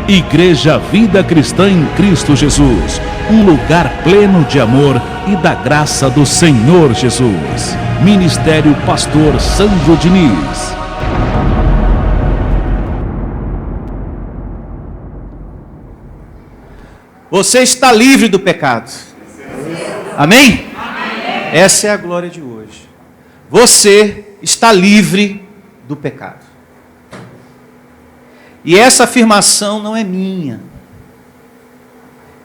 Igreja Vida Cristã em Cristo Jesus, um lugar pleno de amor e da graça do Senhor Jesus. Ministério Pastor Sandro Diniz. Você está livre do pecado. Amém? Essa é a glória de hoje. Você está livre do pecado. E essa afirmação não é minha.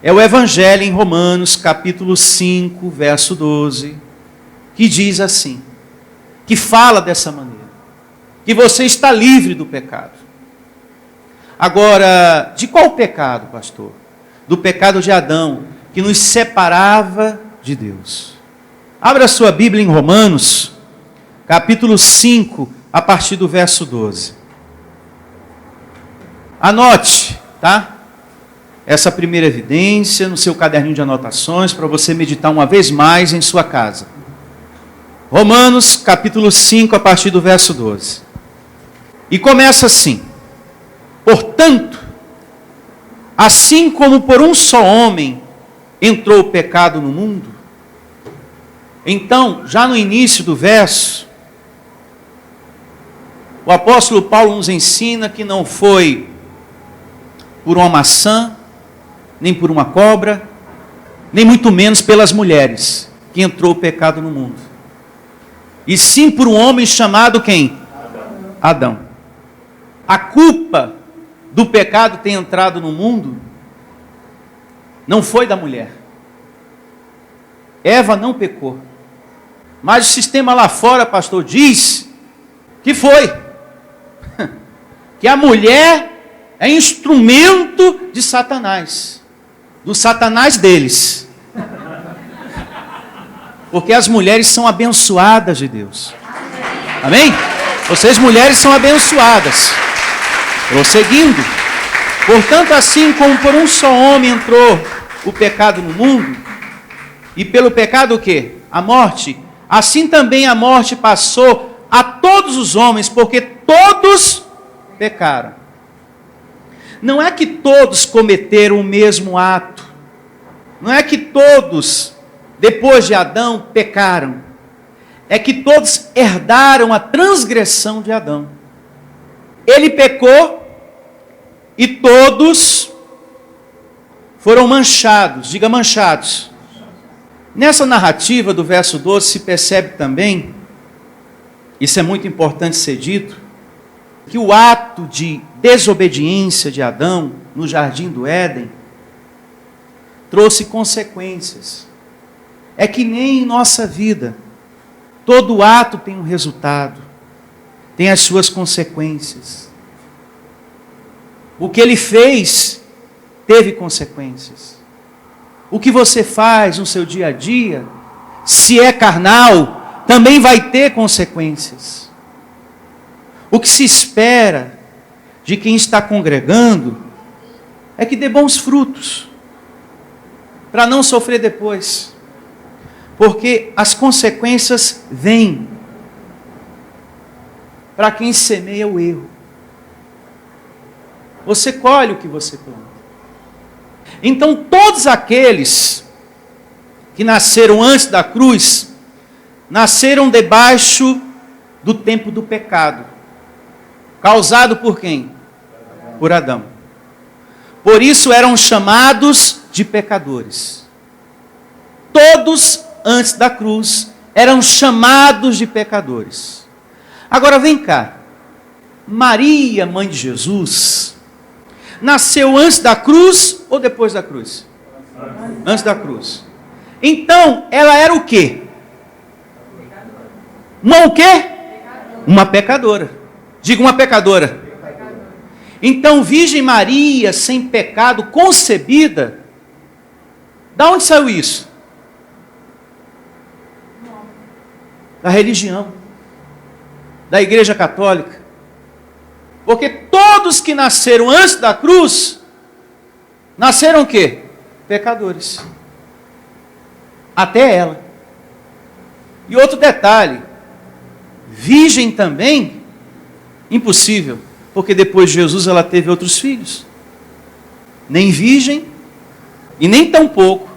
É o Evangelho em Romanos, capítulo 5, verso 12, que diz assim, que fala dessa maneira, que você está livre do pecado. Agora, de qual pecado, pastor? Do pecado de Adão, que nos separava de Deus. Abra sua Bíblia em Romanos, capítulo 5, a partir do verso 12. Anote, tá? Essa primeira evidência no seu caderninho de anotações, para você meditar uma vez mais em sua casa. Romanos, capítulo 5, a partir do verso 12. E começa assim: portanto, assim como por um só homem entrou o pecado no mundo, então, já no início do verso, o apóstolo Paulo nos ensina que não foi por uma maçã, nem por uma cobra, nem muito menos pelas mulheres, que entrou o pecado no mundo. E sim por um homem chamado quem? Adão. A culpa do pecado ter entrado no mundo não foi da mulher. Eva não pecou. Mas o sistema lá fora, pastor, diz que foi. Que a mulher é instrumento de Satanás. Do Satanás deles. Porque as mulheres são abençoadas de Deus. Amém? Vocês mulheres são abençoadas. Prosseguindo. Portanto, assim como por um só homem entrou o pecado no mundo, e pelo pecado o quê? A morte. Assim também a morte passou a todos os homens, porque todos pecaram. Não é que todos cometeram o mesmo ato. Não é que todos, depois de Adão, pecaram. É que todos herdaram a transgressão de Adão. Ele pecou e todos foram manchados. Diga manchados. Nessa narrativa do verso 12 se percebe também, isso é muito importante ser dito, que o ato de desobediência de Adão no jardim do Éden trouxe consequências. É que nem em nossa vida, todo ato tem um resultado, tem as suas consequências. O que ele fez teve consequências. O que você faz no seu dia a dia, se é carnal, também vai ter consequências. O que se espera de quem está congregando é que dê bons frutos, para não sofrer depois. Porque as consequências vêm para quem semeia o erro. Você colhe o que você planta. Então, todos aqueles que nasceram antes da cruz, nasceram debaixo do tempo do pecado. Causado por quem? Por Adão. Por isso eram chamados de pecadores. Todos antes da cruz eram chamados de pecadores. Agora vem cá. Maria, mãe de Jesus, nasceu antes da cruz ou depois da cruz? Antes da cruz. Então, ela era o quê? Uma o quê? Uma pecadora. Diga uma pecadora. Então, Virgem Maria, sem pecado, concebida, da onde saiu isso? Da religião. Da Igreja Católica. Porque todos que nasceram antes da cruz, nasceram o quê? Pecadores. Até ela. E outro detalhe, virgem também, impossível, porque depois de Jesus ela teve outros filhos. nem virgem, e nem tampouco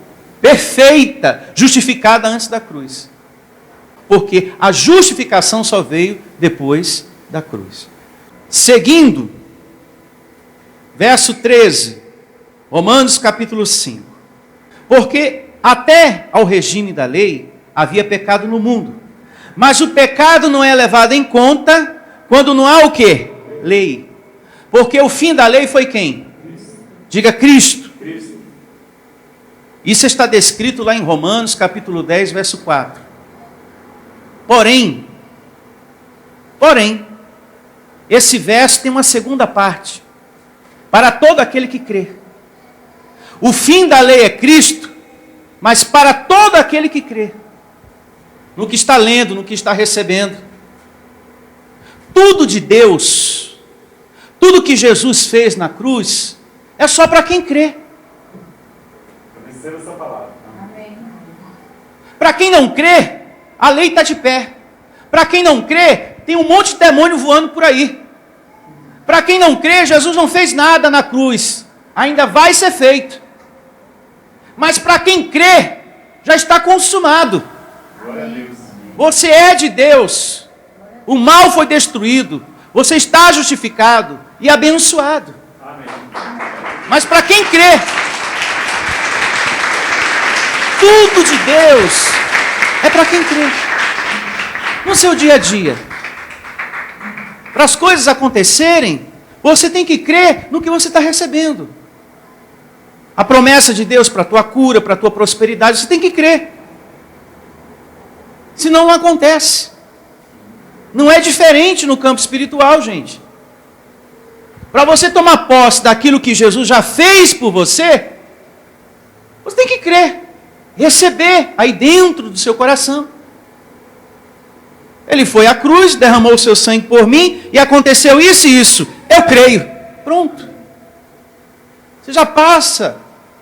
perfeita, justificada antes da cruz. Porque a justificação só veio depois da cruz. Seguindo, verso 13, Romanos capítulo 5. Porque até ao regime da lei havia pecado no mundo. Mas o pecado não é levado em conta quando não há o quê? Lei. Porque o fim da lei foi quem? Diga Cristo. Isso está descrito lá em Romanos capítulo 10, verso 4. Porém, esse verso tem uma segunda parte. Para todo aquele que crê. O fim da lei é Cristo, mas para todo aquele que crê. No que está lendo, no que está recebendo. Tudo de Deus, tudo que Jesus fez na cruz, é só para quem crê. Para quem não crê, a lei está de pé. Para quem não crê, tem um monte de demônio voando por aí. Para quem não crê, Jesus não fez nada na cruz. Ainda vai ser feito. Mas para quem crê, já está consumado. Você é de Deus. O mal foi destruído. Você está justificado e abençoado. Mas para quem crê, tudo de Deus é para quem crê. No seu dia a dia, para as coisas acontecerem, você tem que crer no que você está recebendo. A promessa de Deus para a tua cura, para a tua prosperidade, você tem que crer. Senão não acontece. Não é diferente no campo espiritual, gente. Para você tomar posse daquilo que Jesus já fez por você, você tem que crer. Receber aí dentro do seu coração. Ele foi à cruz, derramou o seu sangue por mim, e aconteceu isso e isso. Eu creio. Pronto. Você já passa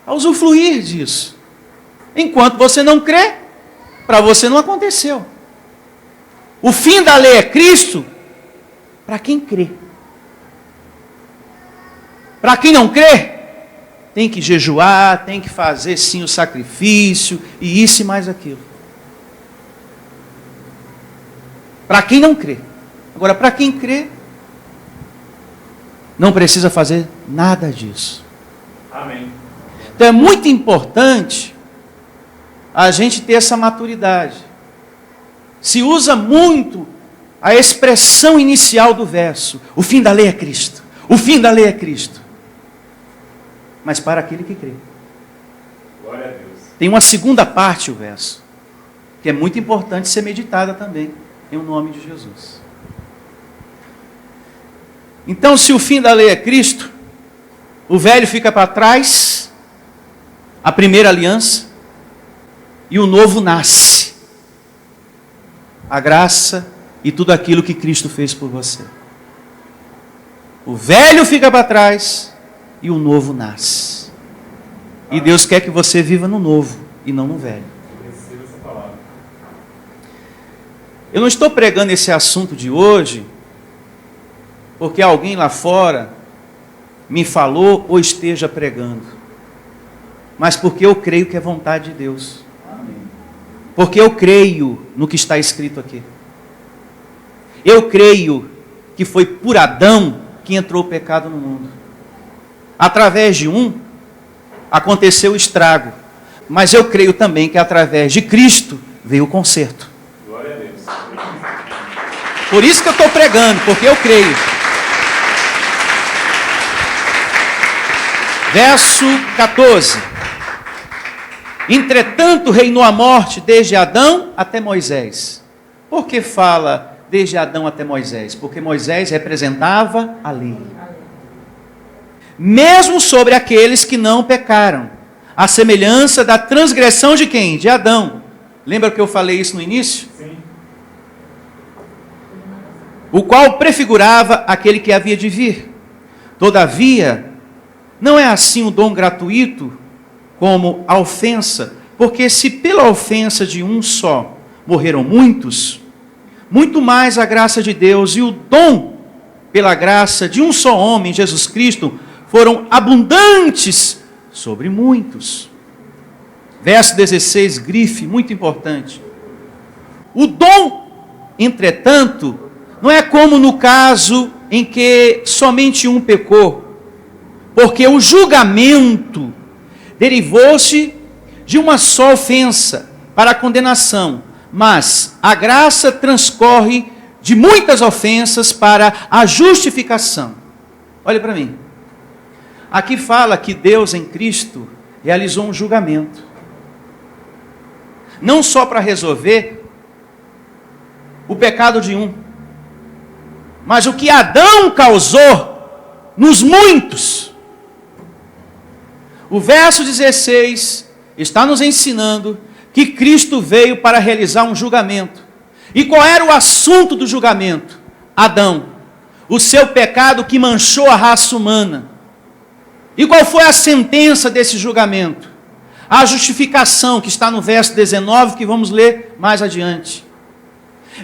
a usufruir disso. Enquanto você não crê, para você não aconteceu. O fim da lei é Cristo, para quem crê. Para quem não crê, tem que jejuar, tem que fazer sim o sacrifício, e isso e mais aquilo. Para quem não crê. Agora, para quem crê, não precisa fazer nada disso. Amém. Então é muito importante a gente ter essa maturidade. Se usa muito a expressão inicial do verso. O fim da lei é Cristo. O fim da lei é Cristo. Mas para aquele que crê. Glória a Deus. Tem uma segunda parte o verso, que é muito importante ser meditada também, em nome de Jesus. Então, se o fim da lei é Cristo, o velho fica para trás, a primeira aliança, e o novo nasce. A graça e tudo aquilo que Cristo fez por você. O velho fica para trás e o novo nasce. E Deus quer que você viva no novo e não no velho. Receba essa palavra. Eu não estou pregando esse assunto de hoje porque alguém lá fora me falou ou esteja pregando, mas porque eu creio que é vontade de Deus. Porque eu creio no que está escrito aqui. Eu creio que foi por Adão que entrou o pecado no mundo. Através de um, aconteceu o estrago. Mas eu creio também que através de Cristo veio o conserto. Glória a Deus. Por isso que eu estou pregando, porque eu creio. Verso 14. Entretanto, reinou a morte desde Adão até Moisés. Por que fala desde Adão até Moisés? Porque Moisés representava a lei. Mesmo sobre aqueles que não pecaram. A semelhança da transgressão de quem? De Adão. Lembra que eu falei isso no início? Sim. O qual prefigurava aquele que havia de vir. Todavia, não é assim o dom gratuito como a ofensa, porque se pela ofensa de um só morreram muitos, muito mais a graça de Deus e o dom pela graça de um só homem, Jesus Cristo, foram abundantes sobre muitos. Verso 16, grife, muito importante. O dom, entretanto, não é como no caso em que somente um pecou, porque o julgamento derivou-se de uma só ofensa para a condenação, mas a graça transcorre de muitas ofensas para a justificação. Olha para mim. Aqui fala que Deus em Cristo realizou um julgamento. Não só para resolver o pecado de um, mas o que Adão causou nos muitos. O verso 16 está nos ensinando que Cristo veio para realizar um julgamento. E qual era o assunto do julgamento? Adão, o seu pecado que manchou a raça humana. E qual foi a sentença desse julgamento? A justificação, que está no verso 19, que vamos ler mais adiante.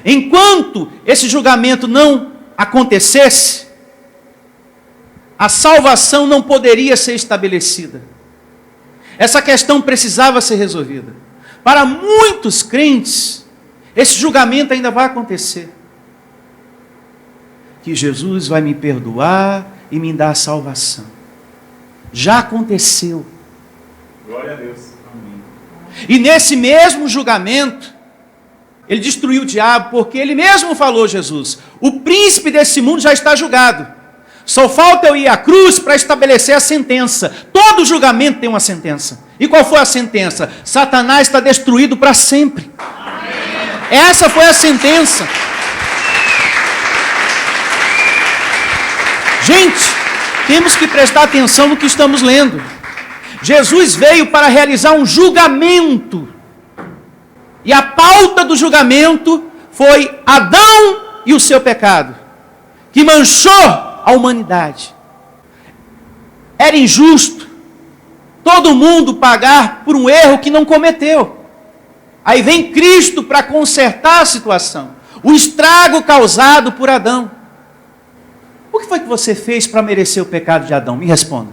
Enquanto esse julgamento não acontecesse, a salvação não poderia ser estabelecida. Essa questão precisava ser resolvida. Para muitos crentes, esse julgamento ainda vai acontecer. Que Jesus vai me perdoar e me dar a salvação. Já aconteceu. Glória a Deus. Amém. E nesse mesmo julgamento, ele destruiu o diabo, porque ele mesmo falou, Jesus, o príncipe desse mundo já está julgado. Só falta eu ir à cruz para estabelecer a sentença. Todo julgamento tem uma sentença. E qual foi a sentença? Satanás está destruído para sempre. Amém. Essa foi a sentença. Gente, temos que prestar atenção no que estamos lendo. Jesus veio para realizar um julgamento. E a pauta do julgamento foi Adão e o seu pecado, que manchou a humanidade. Era injusto todo mundo pagar por um erro que não cometeu. Aí vem Cristo para consertar a situação. O estrago causado por Adão. O que foi que você fez para merecer o pecado de Adão? Me responda.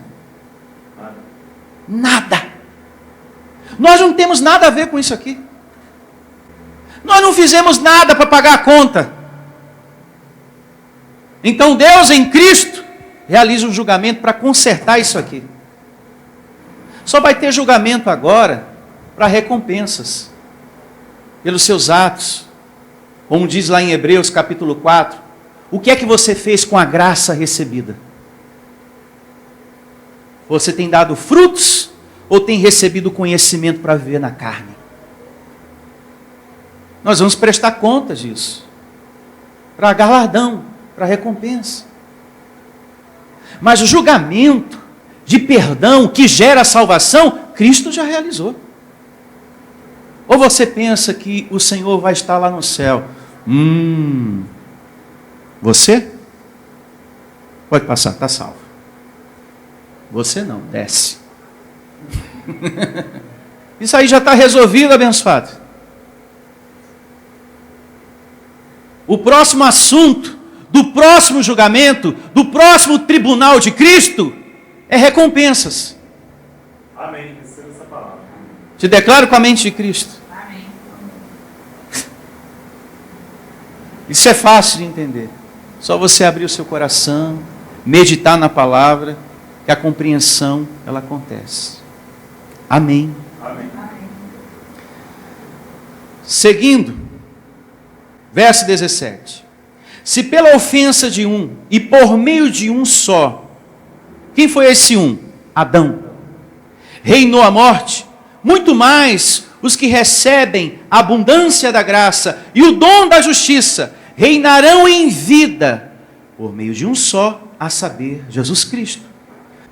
Nada. Nós não temos nada a ver com isso aqui. Nós não fizemos nada para pagar a conta. Então Deus em Cristo realiza um julgamento para consertar isso aqui. Só vai ter julgamento agora para recompensas pelos seus atos. Como diz lá em Hebreus capítulo 4, o que é que você fez com a graça recebida? Você tem dado frutos ou tem recebido conhecimento para viver na carne? Nós vamos prestar conta disso. Para galardão, para recompensa. Mas o julgamento de perdão que gera a salvação, Cristo já realizou. Ou você pensa que o Senhor vai estar lá no céu? Você? Pode passar, está salvo. Você não, desce. Isso aí já está resolvido, abençoado. O próximo assunto do próximo julgamento, do próximo tribunal de Cristo, é recompensas. Amém. Receba essa palavra. Te declaro com a mente de Cristo. Amém. Isso é fácil de entender. Só você abrir o seu coração, meditar na palavra, que a compreensão, ela acontece. Amém. Amém. Seguindo, verso 17. Se pela ofensa de um, e por meio de um só, quem foi esse um? Adão. Reinou a morte, muito mais os que recebem a abundância da graça e o dom da justiça, reinarão em vida, por meio de um só, a saber, Jesus Cristo.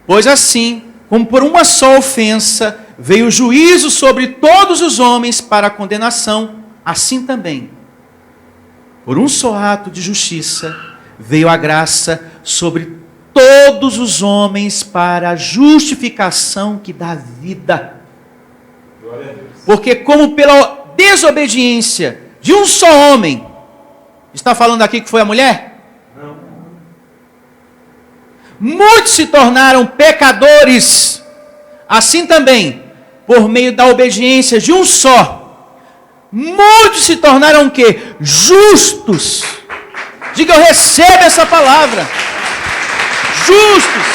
Pois assim, como por uma só ofensa, veio o juízo sobre todos os homens para a condenação, assim também, por um só ato de justiça, veio a graça sobre todos os homens para a justificação que dá vida. Glória a Deus. Porque como pela desobediência de um só homem, está falando aqui que foi a mulher? Não. muitos se tornaram pecadores, assim também, por meio da obediência de um só, muitos se tornaram o quê? Justos. Diga, eu recebo essa palavra. Justos.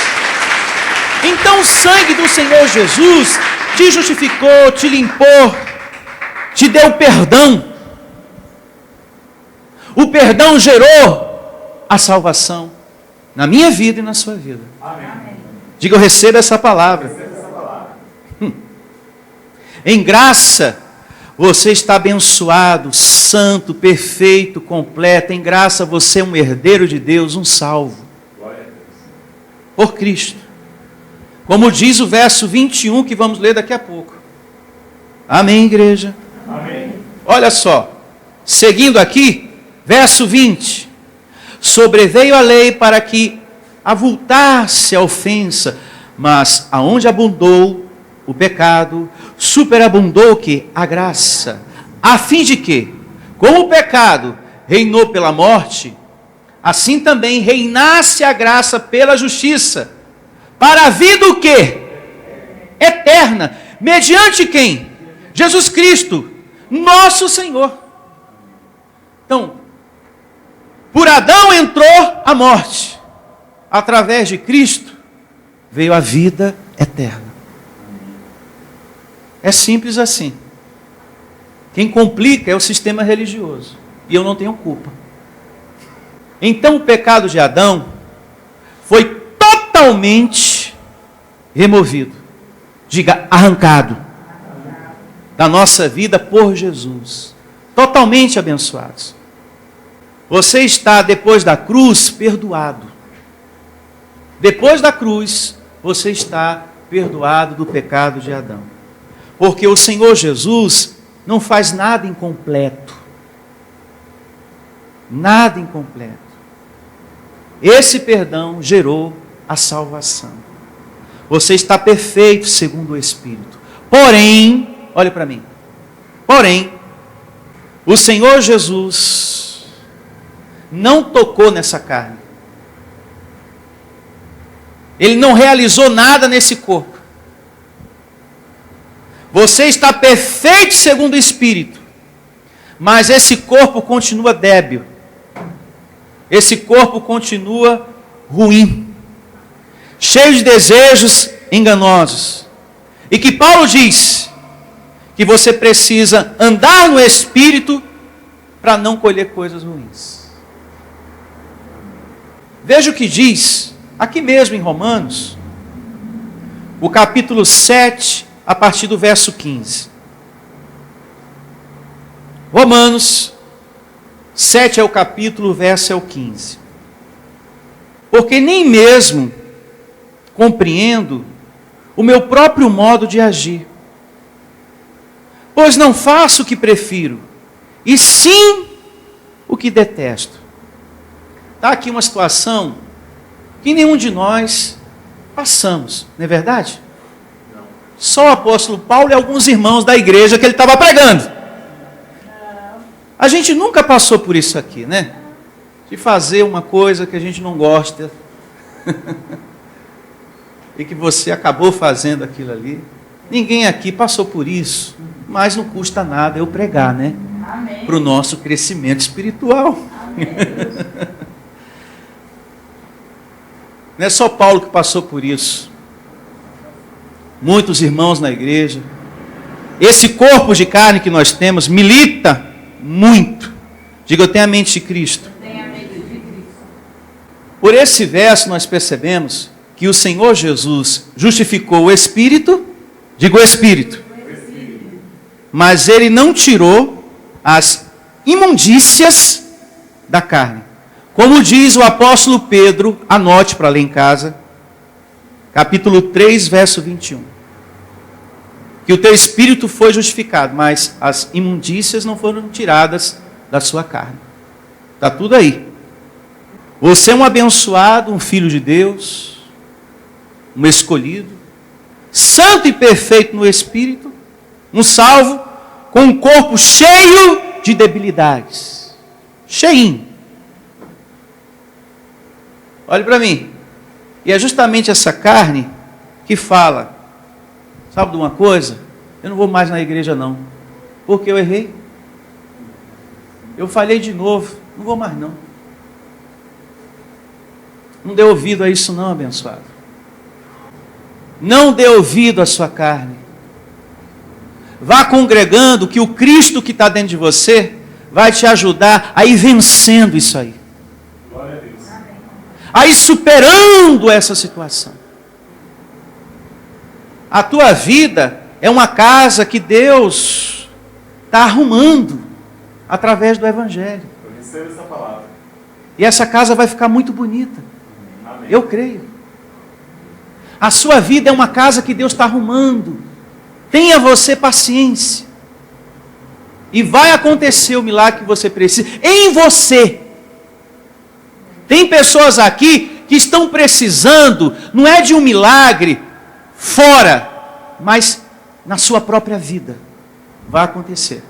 Então o sangue do Senhor Jesus te justificou, te limpou, te deu perdão. O perdão gerou a salvação na minha vida e na sua vida. Amém. Diga, eu recebo essa palavra. Em graça, você está abençoado, santo, perfeito, completo. Em graça, você é um herdeiro de Deus, um salvo. Glória a Deus. Por Cristo. Como diz o verso 21, que vamos ler daqui a pouco. Amém, igreja? Amém. Olha só. Seguindo aqui, verso 20. Sobreveio a lei para que avultasse a ofensa, mas aonde abundou o pecado, superabundou o que? A graça. A fim de que, como o pecado reinou pela morte, assim também reinasse a graça pela justiça, para a vida o quê? Eterna. Mediante quem? Jesus Cristo, nosso Senhor. Então, por Adão entrou a morte, através de Cristo veio a vida eterna. É simples assim. Quem complica é o sistema religioso, e eu não tenho culpa. Então o pecado de Adão foi totalmente removido. Diga, arrancado da nossa vida por Jesus. Totalmente abençoados. Você está, depois da cruz, perdoado. Depois da cruz, você está perdoado do pecado de Adão. Porque o Senhor Jesus não faz nada incompleto. Nada incompleto. Esse perdão gerou a salvação. Você está perfeito segundo o Espírito. Porém, olhe para mim. Porém, o Senhor Jesus não tocou nessa carne. Ele não realizou nada nesse corpo. Você está perfeito segundo o Espírito, mas esse corpo continua débil. Esse corpo continua ruim, cheio de desejos enganosos. E que Paulo diz que você precisa andar no Espírito para não colher coisas ruins. Veja o que diz, aqui mesmo em Romanos, o capítulo 7, a partir do verso 15. Romanos 7 é o capítulo, o verso é o 15. Porque nem mesmo compreendo o meu próprio modo de agir, pois não faço o que prefiro, e sim o que detesto. Está aqui uma situação que nenhum de nós passamos, não é verdade? Não. Só o apóstolo Paulo e alguns irmãos da igreja que ele estava pregando. Não. A gente nunca passou por isso aqui, né? De fazer uma coisa que a gente não gosta e que você acabou fazendo aquilo ali. Ninguém aqui passou por isso, mas não custa nada eu pregar, né? Para o nosso crescimento espiritual. Não é só Paulo que passou por isso. Muitos irmãos na igreja. Esse corpo de carne que nós temos milita muito. Diga, eu tenho a mente de Cristo. Por esse verso nós percebemos que o Senhor Jesus justificou o Espírito. Diga o Espírito. Mas Ele não tirou as imundícias da carne. Como diz o apóstolo Pedro, anote para ler em casa, capítulo 3, verso 21. Que o teu espírito foi justificado, mas as imundícias não foram tiradas da sua carne. Está tudo aí. Você é um abençoado, um filho de Deus, um escolhido, santo e perfeito no espírito, um salvo, com um corpo cheio de debilidades. Cheinho. Olhe para mim. E é justamente essa carne que fala, sabe de uma coisa? Eu não vou mais na igreja não, porque eu errei. Eu falhei de novo, não vou mais não. Não dê ouvido a isso não, abençoado. Não dê ouvido à sua carne. Vá congregando que o Cristo que está dentro de você vai te ajudar a ir vencendo isso aí. Glória a Deus. A ir superando essa situação. A tua vida é uma casa que Deus está arrumando através do Evangelho. Eu recebo essa palavra. E essa casa vai ficar muito bonita. Amém. Eu creio. A sua vida é uma casa que Deus está arrumando. Tenha você paciência. E vai acontecer o milagre que você precisa. Em você. Tem pessoas aqui que estão precisando, não é de um milagre fora, mas na sua própria vida. Vai acontecer.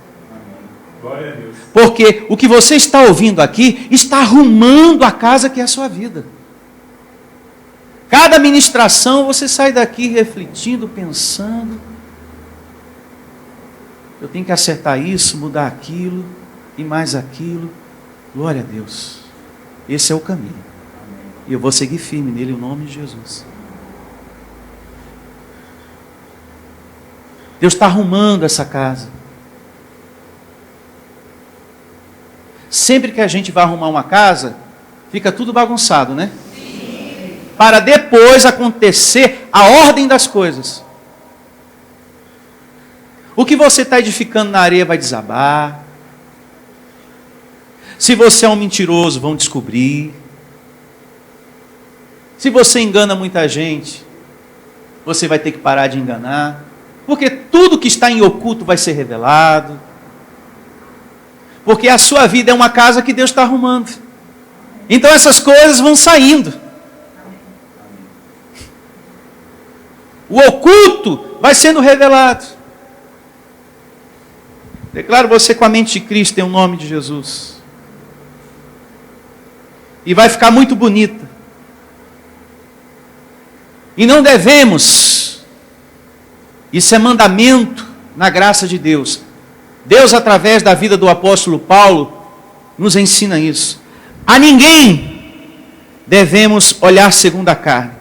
Glória a Deus. Porque o que você está ouvindo aqui está arrumando a casa que é a sua vida. Cada ministração você sai daqui refletindo, pensando. Eu tenho que acertar isso, mudar aquilo e mais aquilo. Glória a Deus. Esse é o caminho. E eu vou seguir firme nele em nome de Jesus. Deus está arrumando essa casa. Sempre que a gente vai arrumar uma casa, fica tudo bagunçado, né? Sim. Para depois acontecer a ordem das coisas. O que você está edificando na areia vai desabar. Se você é um mentiroso, vão descobrir. Se você engana muita gente, você vai ter que parar de enganar. Porque tudo que está em oculto vai ser revelado. Porque a sua vida é uma casa que Deus está arrumando. Então essas coisas vão saindo. O oculto vai sendo revelado. Declaro você com a mente de Cristo em nome de Jesus. E vai ficar muito bonita. E não devemos, isso é mandamento na graça de Deus. Deus, através da vida do apóstolo Paulo, nos ensina isso. A ninguém devemos olhar segundo a carne.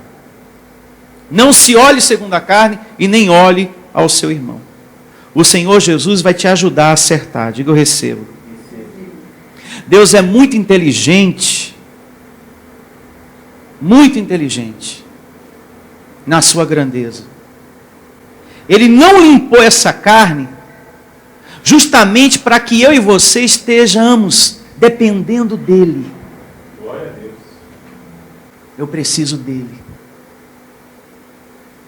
Não se olhe segundo a carne e nem olhe ao seu irmão. O Senhor Jesus vai te ajudar a acertar. Diga, eu recebo. Deus é muito inteligente na sua grandeza. Ele não limpou essa carne justamente para que eu e você estejamos dependendo dele. Glória a Deus. Eu preciso dele.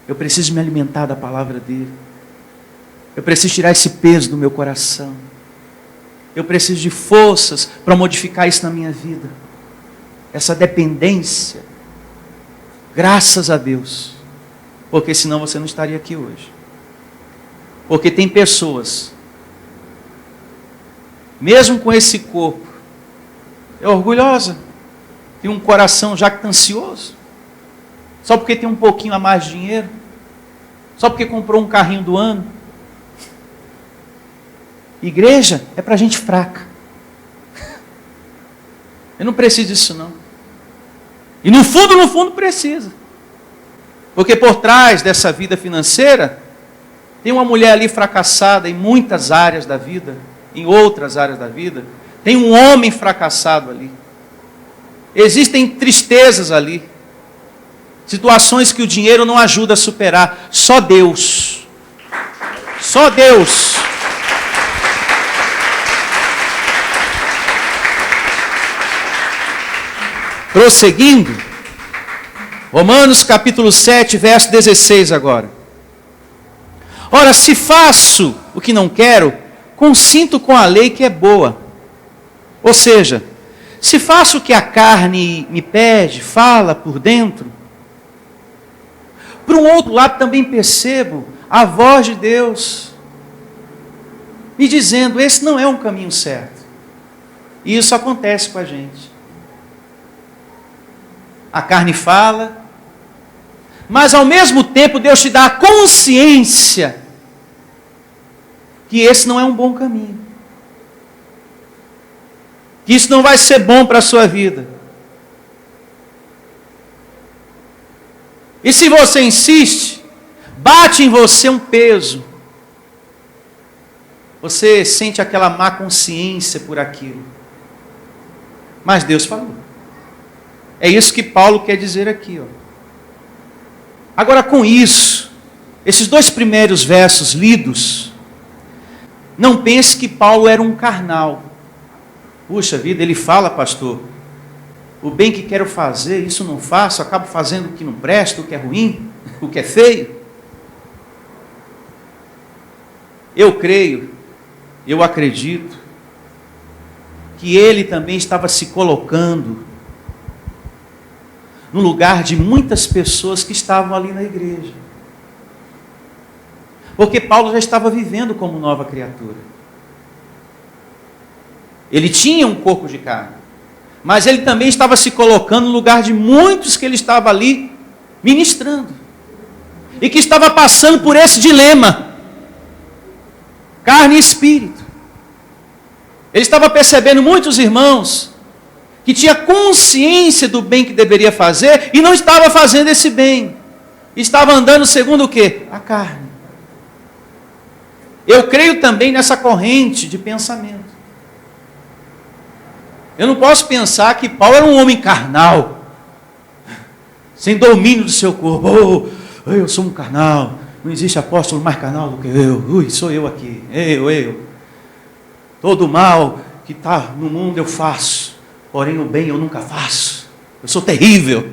Eu preciso me alimentar da palavra dele. Eu preciso tirar esse peso do meu coração. Eu preciso de forças para modificar isso na minha vida. Essa dependência. Graças a Deus. Porque senão você não estaria aqui hoje. Porque tem pessoas, mesmo com esse corpo, é orgulhosa, tem um coração jactancioso, só porque tem um pouquinho a mais de dinheiro, só porque comprou um carrinho do ano. Igreja é para gente fraca. Eu não preciso disso não. E no fundo precisa. Porque por trás dessa vida financeira, tem uma mulher ali fracassada em muitas áreas da vida, em outras áreas da vida. Tem um homem fracassado ali. Existem tristezas ali. Situações que o dinheiro não ajuda a superar. Só Deus. Só Deus. Prosseguindo, Romanos capítulo 7, verso 16 agora. Ora, se faço o que não quero, consinto com a lei que é boa. Ou seja, se faço o que a carne me pede, fala por dentro, por um outro lado também percebo a voz de Deus me dizendo, esse não é um caminho certo. E isso acontece com a gente. A carne fala, Mas ao mesmo tempo Deus te dá a consciência que esse não é um bom caminho. Que isso não vai ser bom para a sua vida. E se você insiste, bate em você um peso. Você sente aquela má consciência por aquilo. Mas Deus falou. É isso que Paulo quer dizer aqui, ó. Agora, com isso, esses 2 primeiros versos lidos, não pense que Paulo era um carnal. Puxa vida, ele fala, pastor, o bem que quero fazer, isso não faço, acabo fazendo o que não presta, o que é ruim, o que é feio. Eu creio, eu acredito, que ele também estava se colocando no lugar de muitas pessoas que estavam ali na igreja. Porque Paulo já estava vivendo como nova criatura. Ele tinha um corpo de carne, mas ele também estava se colocando no lugar de muitos que ele estava ali ministrando. E que estava passando por esse dilema. Carne e espírito. Ele estava percebendo muitos irmãos que tinha consciência do bem que deveria fazer e não estava fazendo esse bem. Estava andando segundo o quê? A carne. Eu creio também nessa corrente de pensamento. Eu não posso pensar que Paulo era um homem carnal, sem domínio do seu corpo. Oh, eu sou um carnal, não existe apóstolo mais carnal do que eu. Ui, sou eu aqui, eu. Todo o mal que está no mundo eu faço, porém o bem eu nunca faço. Eu sou terrível.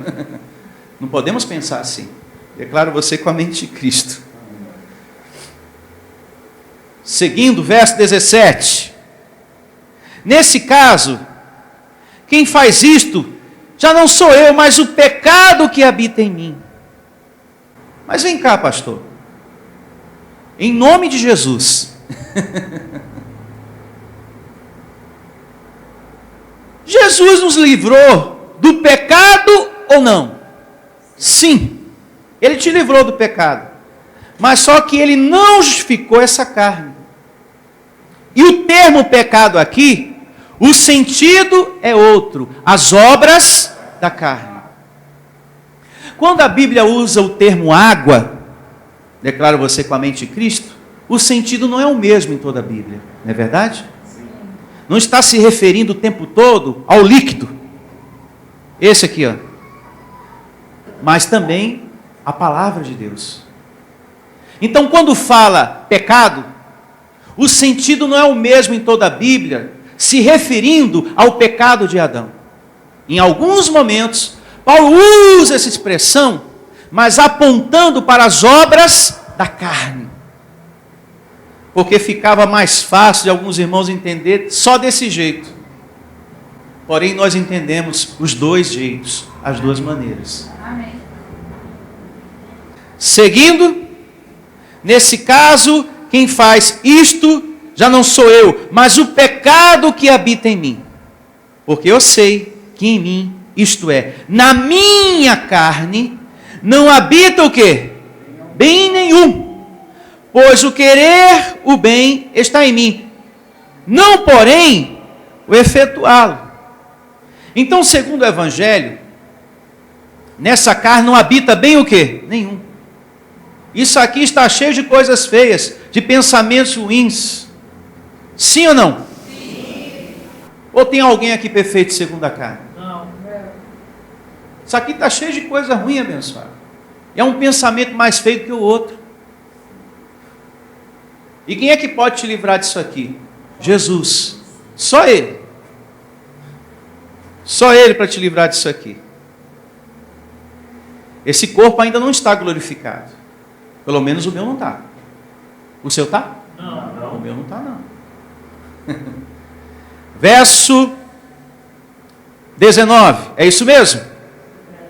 Não podemos pensar assim. Declaro você com a mente de Cristo. Seguindo, verso 17. Nesse caso, quem faz isto já não sou eu, mas o pecado que habita em mim. Mas vem cá, pastor. Em nome de Jesus. Jesus nos livrou do pecado ou não? Sim. Ele te livrou do pecado. Mas só que ele não justificou essa carne. E o termo pecado aqui, o sentido é outro. As obras da carne. Quando a Bíblia usa o termo água, declaro você com a mente de Cristo, o sentido não é o mesmo em toda a Bíblia. Não é verdade? Sim. Não está se referindo o tempo todo ao líquido. Esse aqui, ó. Mas também a palavra de Deus. Então, quando fala pecado, o sentido não é o mesmo em toda a Bíblia, se referindo ao pecado de Adão. Em alguns momentos, Paulo usa essa expressão, mas apontando para as obras da carne. Porque ficava mais fácil de alguns irmãos entender só desse jeito. Porém, nós entendemos os dois jeitos, as duas maneiras. Amém. Seguindo, nesse caso, quem faz isto já não sou eu, mas o pecado que habita em mim. Porque eu sei que em mim, isto é, na minha carne, não habita o quê? Bem nenhum. Pois o querer o bem está em mim, não porém o efetuá-lo. Então, segundo o Evangelho, nessa carne não habita bem o quê? Nenhum. Isso aqui está cheio de coisas feias, de pensamentos ruins. Sim ou não? Sim. Ou tem alguém aqui perfeito segundo a carne? Não. Isso aqui está cheio de coisa ruim, abençoado. É um pensamento mais feio que o outro. E quem é que pode te livrar disso aqui? Jesus. Só Ele. Só Ele para te livrar disso aqui. Esse corpo ainda não está glorificado. Pelo menos o meu não está. O seu está? Não. O meu não está, não. Verso 19. É isso mesmo?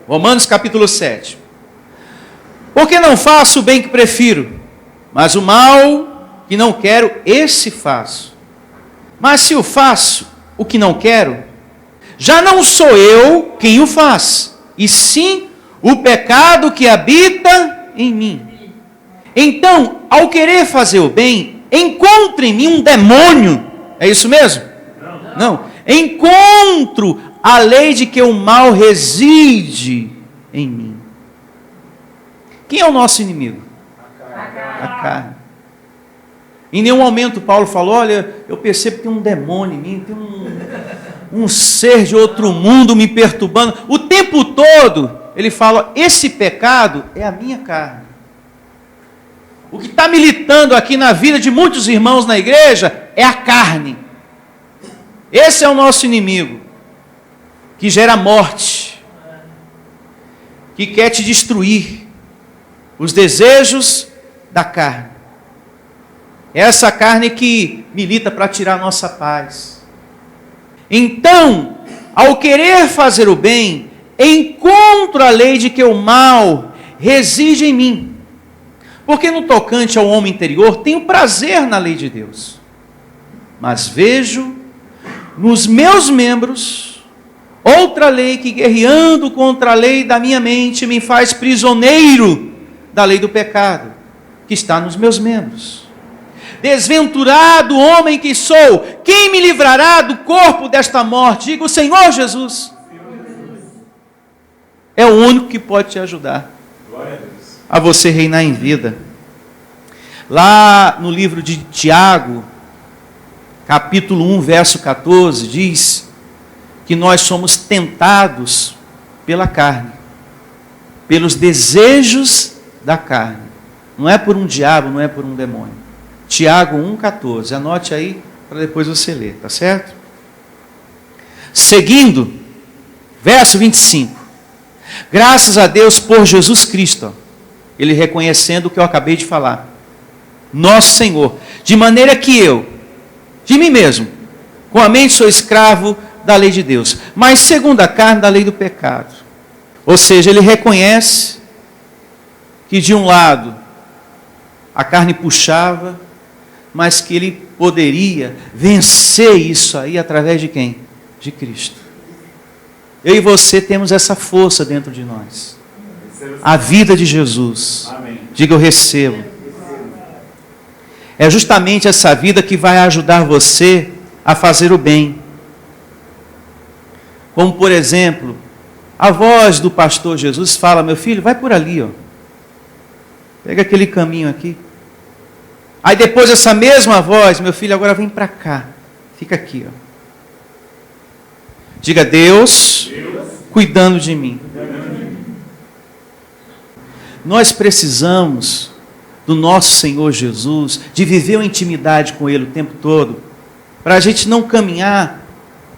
Romanos capítulo 7. Porque não faço o bem que prefiro, mas o mal que não quero, esse faço. Mas se o faço, o que não quero, já não sou eu quem o faz, e sim o pecado que habita em mim. Então, ao querer fazer o bem, encontro em mim um demônio. É isso mesmo? Não. Encontro a lei de que o mal reside em mim. Quem é o nosso inimigo? A carne. Em nenhum momento Paulo falou, olha, eu percebo que tem um demônio em mim, tem um ser de outro mundo me perturbando. O tempo todo ele fala, esse pecado é a minha carne. O que está militando aqui na vida de muitos irmãos na igreja é a carne. Esse é o nosso inimigo, que gera morte, que quer te destruir, os desejos da carne. É essa carne que milita para tirar a nossa paz. Então, ao querer fazer o bem, encontro a lei de que o mal reside em mim. Porque no tocante ao homem interior, tenho prazer na lei de Deus. Mas vejo nos meus membros outra lei que, guerreando contra a lei da minha mente, me faz prisioneiro da lei do pecado, que está nos meus membros. Desventurado homem que sou, quem me livrará do corpo desta morte? Digo, Senhor Jesus. É o único que pode te ajudar a você reinar em vida. Lá no livro de Tiago, capítulo 1, verso 14, diz que nós somos tentados pela carne, pelos desejos da carne. Não é por um diabo, não é por um demônio. Tiago 1,14, anote aí para depois você ler, tá certo? Seguindo, verso 25. Graças a Deus por Jesus Cristo, ele reconhecendo o que eu acabei de falar, nosso Senhor, de maneira que eu, de mim mesmo, com a mente sou escravo da lei de Deus, mas segundo a carne da lei do pecado. Ou seja, ele reconhece que de um lado a carne puxava, mas que ele poderia vencer isso aí através de quem? De Cristo. Eu e você temos essa força dentro de nós. A vida de Jesus. Amém. Diga, eu recebo. É justamente essa vida que vai ajudar você a fazer o bem. Como, por exemplo, a voz do pastor Jesus fala, meu filho, vai por ali, ó. Pega aquele caminho aqui. Aí depois essa mesma voz, meu filho, agora vem para cá. Fica aqui, ó. Diga, Deus, cuidando de mim. Nós precisamos do nosso Senhor Jesus, de viver uma intimidade com Ele o tempo todo, para a gente não caminhar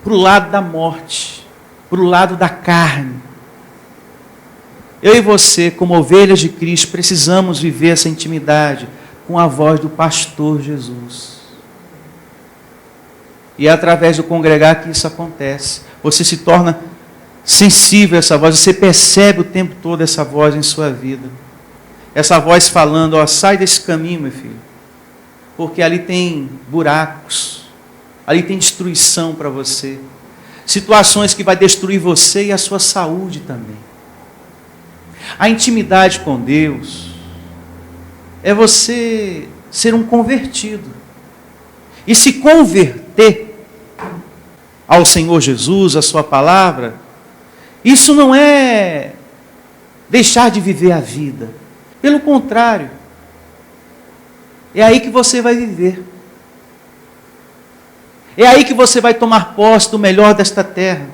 para o lado da morte, para o lado da carne. Eu e você, como ovelhas de Cristo, precisamos viver essa intimidade com a voz do pastor Jesus. E é através do congregar que isso acontece. Você se torna sensível a essa voz, você percebe o tempo todo essa voz em sua vida. Essa voz falando, ó, sai desse caminho, meu filho, porque ali tem buracos, ali tem destruição para você, situações que vai destruir você e a sua saúde também. A intimidade com Deus é você ser um convertido e se converter ao Senhor Jesus, à sua palavra. Isso não é deixar de viver a vida. Pelo contrário, é aí que você vai viver. É aí que você vai tomar posse do melhor desta terra.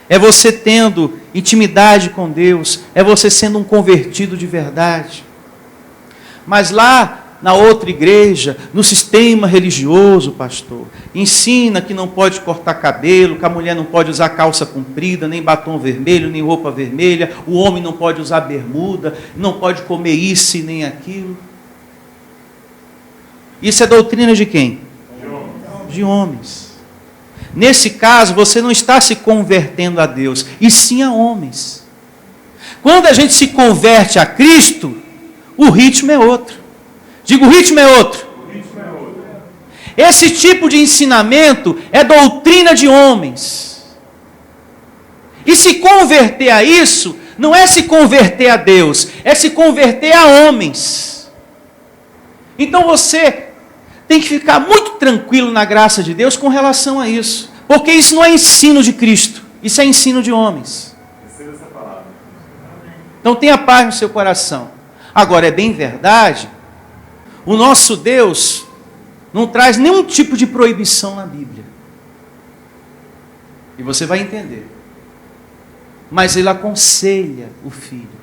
É você tendo intimidade com Deus, é você sendo um convertido de verdade. Mas lá na outra igreja, no sistema religioso, pastor, ensina que não pode cortar cabelo, que a mulher não pode usar calça comprida, nem batom vermelho, nem roupa vermelha, o homem não pode usar bermuda, não pode comer isso e nem aquilo. Isso é doutrina de quem? De homens. Nesse caso, você não está se convertendo a Deus, e sim a homens. Quando a gente se converte a Cristo, o ritmo é outro. Digo, o ritmo é outro. Esse tipo de ensinamento é doutrina de homens. E se converter a isso não é se converter a Deus, é se converter a homens. Então você tem que ficar muito tranquilo na graça de Deus com relação a isso, porque isso não é ensino de Cristo, isso é ensino de homens. Receba essa palavra. Então tenha paz no seu coração. Agora, é bem verdade, o nosso Deus não traz nenhum tipo de proibição na Bíblia. E você vai entender. Mas Ele aconselha o filho.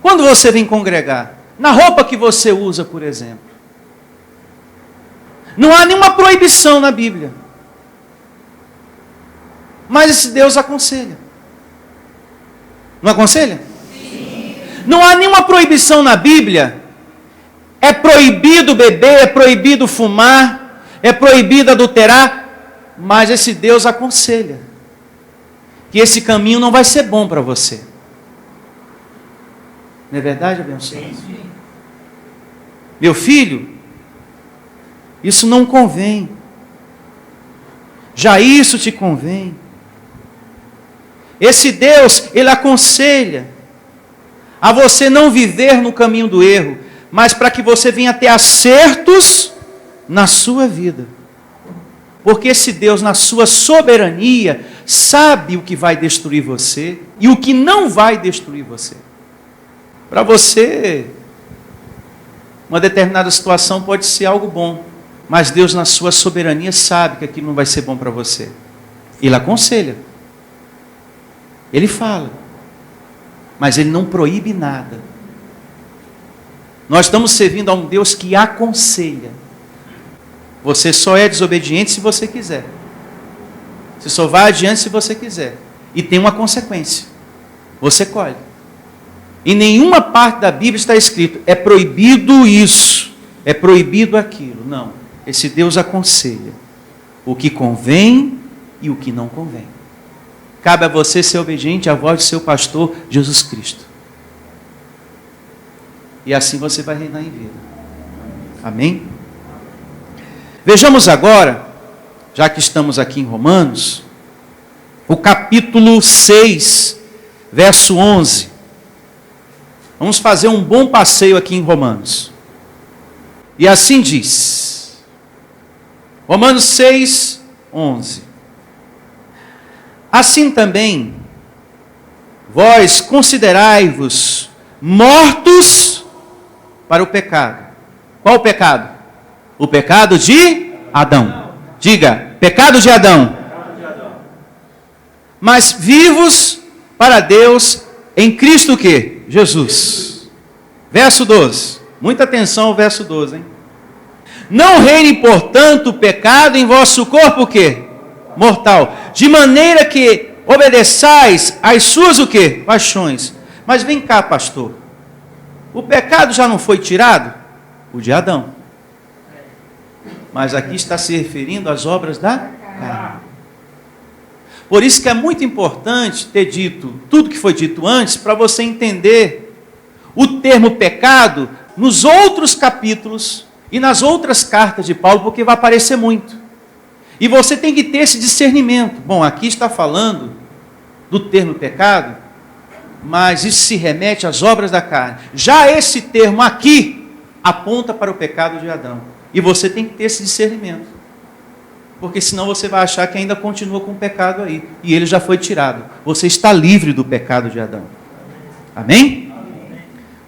Quando você vem congregar, na roupa que você usa, por exemplo, não há nenhuma proibição na Bíblia. Mas esse Deus aconselha. Não aconselha? Sim. Não há nenhuma proibição na Bíblia. É proibido beber, é proibido fumar, é proibido adulterar. Mas esse Deus aconselha que esse caminho não vai ser bom para você. Não é verdade, abençoado? Sim. Meu filho, isso não convém. Já isso te convém. Esse Deus, Ele aconselha a você não viver no caminho do erro, mas para que você venha ter acertos na sua vida. Porque esse Deus, na sua soberania, sabe o que vai destruir você e o que não vai destruir você. Para você, uma determinada situação pode ser algo bom, mas Deus, na sua soberania, sabe que aquilo não vai ser bom para você. Ele aconselha. Ele fala. Mas Ele não proíbe nada. Nós estamos servindo a um Deus que aconselha. Você só é desobediente se você quiser. Você só vai adiante se você quiser. E tem uma consequência. Você colhe. Em nenhuma parte da Bíblia está escrito, é proibido isso, é proibido aquilo. Não. Esse Deus aconselha o que convém e o que não convém. Cabe a você ser obediente à voz do seu pastor, Jesus Cristo. E assim você vai reinar em vida. Amém? Vejamos agora, já que estamos aqui em Romanos, o capítulo 6, verso 11. Vamos fazer um bom passeio aqui em Romanos. E assim diz. Romanos 6, 11. Assim também, vós considerai-vos mortos para o pecado. Qual o pecado? O pecado de Adão. Diga, pecado de Adão. Mas vivos para Deus em Cristo o quê? Jesus. Verso 12. Muita atenção ao verso 12, hein? Não reine, portanto, o pecado em vosso corpo o quê? Mortal. De maneira que obedeçais às suas o quê? Paixões. Mas vem cá, pastor. O pecado já não foi tirado? O de Adão. Mas aqui está se referindo às obras da carne. Por isso que é muito importante ter dito tudo que foi dito antes, para você entender o termo pecado nos outros capítulos e nas outras cartas de Paulo, porque vai aparecer muito. E você tem que ter esse discernimento. Bom, aqui está falando do termo pecado, mas isso se remete às obras da carne. Já esse termo aqui aponta para o pecado de Adão. E você tem que ter esse discernimento. Porque senão você vai achar que ainda continua com o pecado aí. E ele já foi tirado. Você está livre do pecado de Adão. Amém?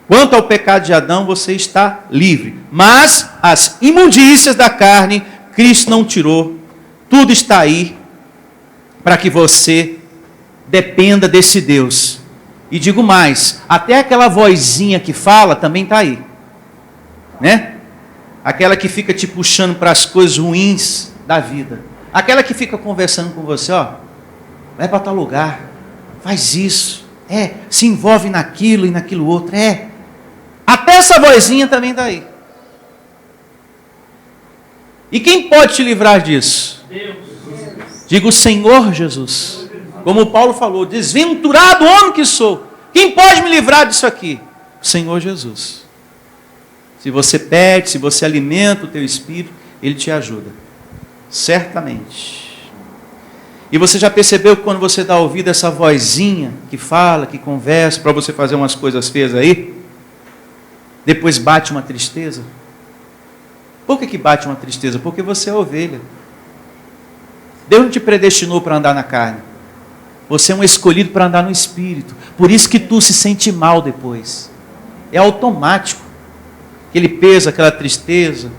Quanto ao pecado de Adão, você está livre. Mas as imundícias da carne, Cristo não tirou. Tudo está aí para que você dependa desse Deus. E digo mais, até aquela vozinha que fala também está aí. Né? Aquela que fica te puxando para as coisas ruins da vida. Aquela que fica conversando com você, ó, vai para tal lugar, faz isso, se envolve naquilo e naquilo outro, Até essa vozinha também está aí. E quem pode te livrar disso? Deus. Diga o Senhor Jesus. Como Paulo falou, desventurado homem que sou. Quem pode me livrar disso aqui? O Senhor Jesus. Se você pede, se você alimenta o teu espírito, Ele te ajuda. Certamente. E você já percebeu que quando você dá ouvido a essa vozinha que fala, que conversa, para você fazer umas coisas feias aí, depois bate uma tristeza? Por que bate uma tristeza? Porque você é ovelha. Deus não te predestinou para andar na carne. Você é um escolhido para andar no Espírito. Por isso que tu se sente mal depois. É automático. Aquele peso, aquela tristeza,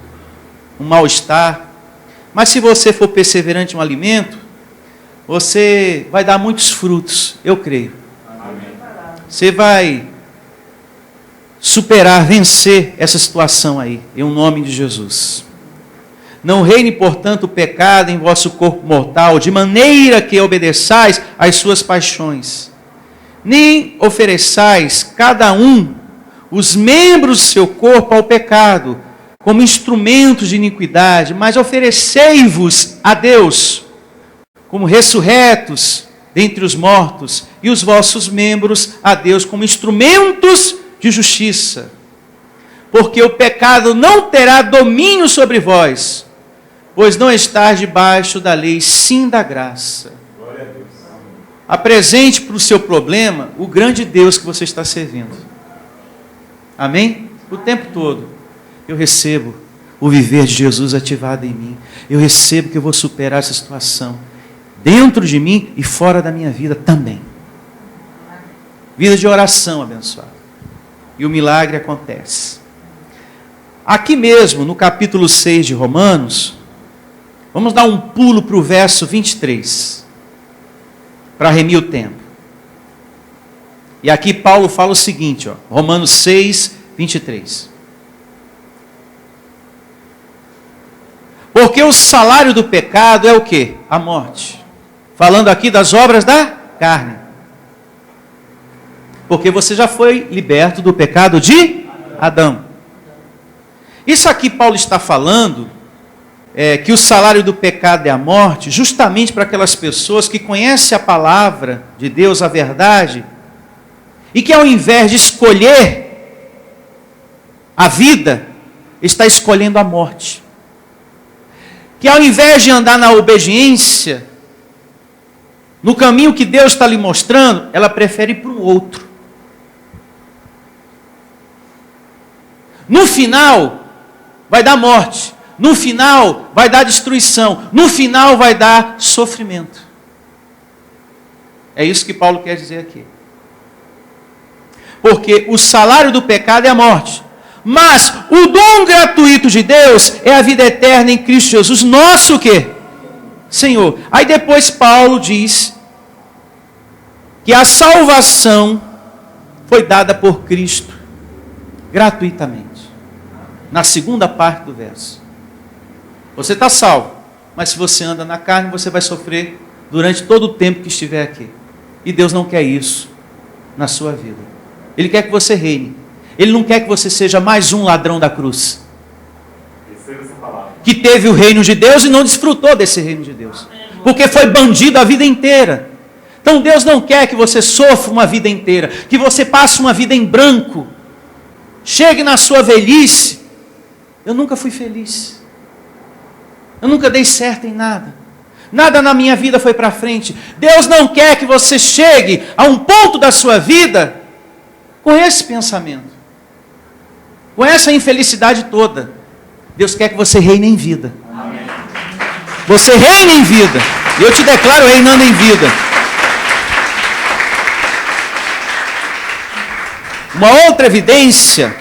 um mal-estar. Mas se você for perseverante no alimento, você vai dar muitos frutos, eu creio. Amém. Você vai superar, vencer essa situação aí, em nome de Jesus. Não reine, portanto, o pecado em vosso corpo mortal, de maneira que obedeçais às suas paixões. Nem ofereçais cada um os membros do seu corpo ao pecado, como instrumentos de iniquidade, mas oferecei-vos a Deus, como ressurretos dentre os mortos, e os vossos membros a Deus como instrumentos de justiça. Porque o pecado não terá domínio sobre vós, pois não estáis debaixo da lei, sim da graça. Glória a Deus. Apresente para o seu problema o grande Deus que você está servindo. Amém? O tempo todo. Eu recebo o viver de Jesus ativado em mim. Eu recebo que eu vou superar essa situação. Dentro de mim e fora da minha vida também. Vida de oração abençoada. E o milagre acontece. Aqui mesmo, no capítulo 6 de Romanos, vamos dar um pulo para o verso 23. Para remir o tempo. E aqui Paulo fala o seguinte, ó, Romanos 6, 23. Porque o salário do pecado é o quê? A morte. Falando aqui das obras da carne. Porque você já foi liberto do pecado de Adão. Isso aqui Paulo está falando, que o salário do pecado é a morte, justamente para aquelas pessoas que conhecem a palavra de Deus, a verdade, e que ao invés de escolher a vida, está escolhendo a morte. Que ao invés de andar na obediência, no caminho que Deus está lhe mostrando, ela prefere ir para o outro. No final, vai dar morte. No final, vai dar destruição. No final, vai dar sofrimento. É isso que Paulo quer dizer aqui. Porque o salário do pecado é a morte. Mas o dom gratuito de Deus é a vida eterna em Cristo Jesus, nosso o quê? Senhor. Aí depois Paulo diz que a salvação foi dada por Cristo gratuitamente. Na segunda parte do verso. Você está salvo, mas se você anda na carne, você vai sofrer durante todo o tempo que estiver aqui. E Deus não quer isso na sua vida. Ele quer que você reine. Ele não quer que você seja mais um ladrão da cruz. Receba essa palavra. Que teve o reino de Deus e não desfrutou desse reino de Deus. Porque foi bandido a vida inteira. Então Deus não quer que você sofra uma vida inteira. Que você passe uma vida em branco. Chegue na sua velhice. Eu nunca fui feliz. Eu nunca dei certo em nada. Nada na minha vida foi para frente. Deus não quer que você chegue a um ponto da sua vida com esse pensamento. Com essa infelicidade toda. Deus quer que você reine em vida. Amém. Você reine em vida. E eu te declaro reinando em vida. Uma outra evidência.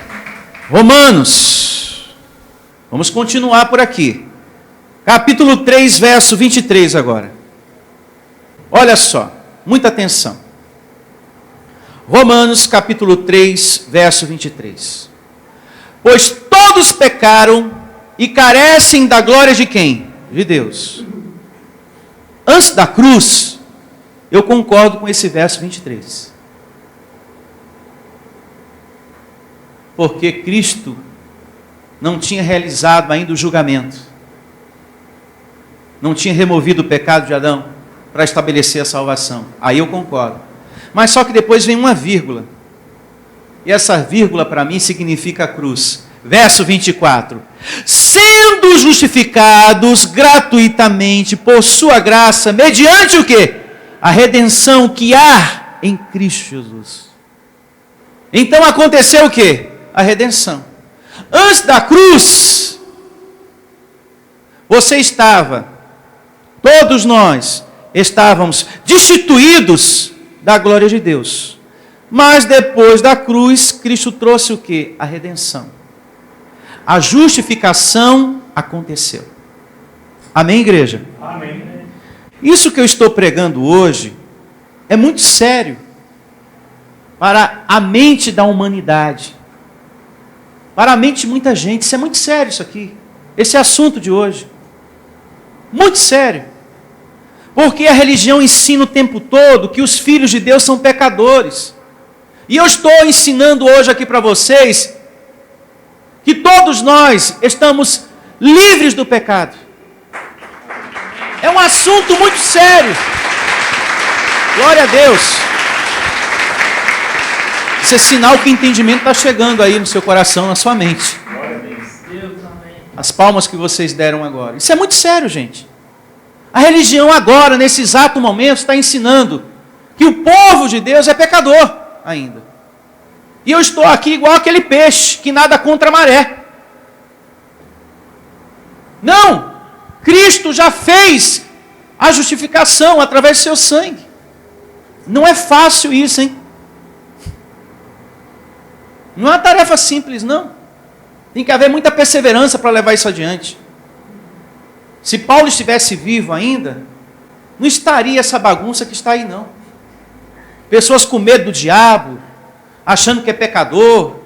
Romanos. Vamos continuar por aqui. Capítulo 3, verso 23 agora. Olha só. Muita atenção. Romanos capítulo 3, verso 23. Pois todos pecaram e carecem da glória de quem? De Deus. Antes da cruz, eu concordo com esse verso 23. Porque Cristo não tinha realizado ainda o julgamento. Não tinha removido o pecado de Adão para estabelecer a salvação. Aí eu concordo. Mas só que depois vem uma vírgula. E essa vírgula para mim significa a cruz. Verso 24. sendo justificados gratuitamente por sua graça, mediante o quê? A redenção que há em Cristo Jesus. Então aconteceu o quê? A redenção. Antes da cruz, você estava, todos nós estávamos destituídos da glória de Deus. Mas depois da cruz, Cristo trouxe o quê? A redenção. A justificação aconteceu. Amém, igreja? Amém. Isso que eu estou pregando hoje é muito sério para a mente da humanidade. Para a mente de muita gente. Isso é muito sério isso aqui. Esse assunto de hoje. Muito sério. Porque a religião ensina o tempo todo que os filhos de Deus são pecadores. E eu estou ensinando hoje aqui para vocês que todos nós estamos livres do pecado. É um assunto muito sério. Glória a Deus. Isso é sinal que o entendimento está chegando aí no seu coração, na sua mente. As palmas que vocês deram agora. Isso é muito sério, gente. A religião agora, nesse exato momento, está ensinando que o povo de Deus é pecador ainda. E eu estou aqui igual aquele peixe que nada contra a maré. Não! Cristo já fez a justificação através do seu sangue. Não é fácil isso, hein? Não é uma tarefa simples, não. Tem que haver muita perseverança para levar isso adiante. Se Paulo estivesse vivo ainda, não estaria essa bagunça que está aí, não. Pessoas com medo do diabo, achando que é pecador,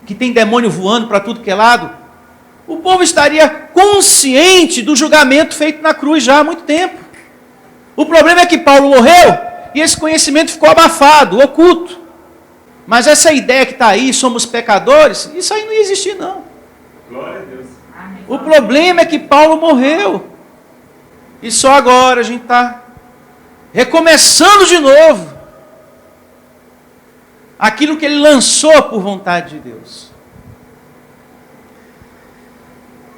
que tem demônio voando para tudo que é lado. O povo estaria consciente do julgamento feito na cruz já há muito tempo. O problema é que Paulo morreu e esse conhecimento ficou abafado, oculto. Mas essa ideia que está aí, somos pecadores, isso aí não ia existir, não. Glória a Deus. O problema é que Paulo morreu. E só agora a gente está recomeçando de novo aquilo que ele lançou por vontade de Deus.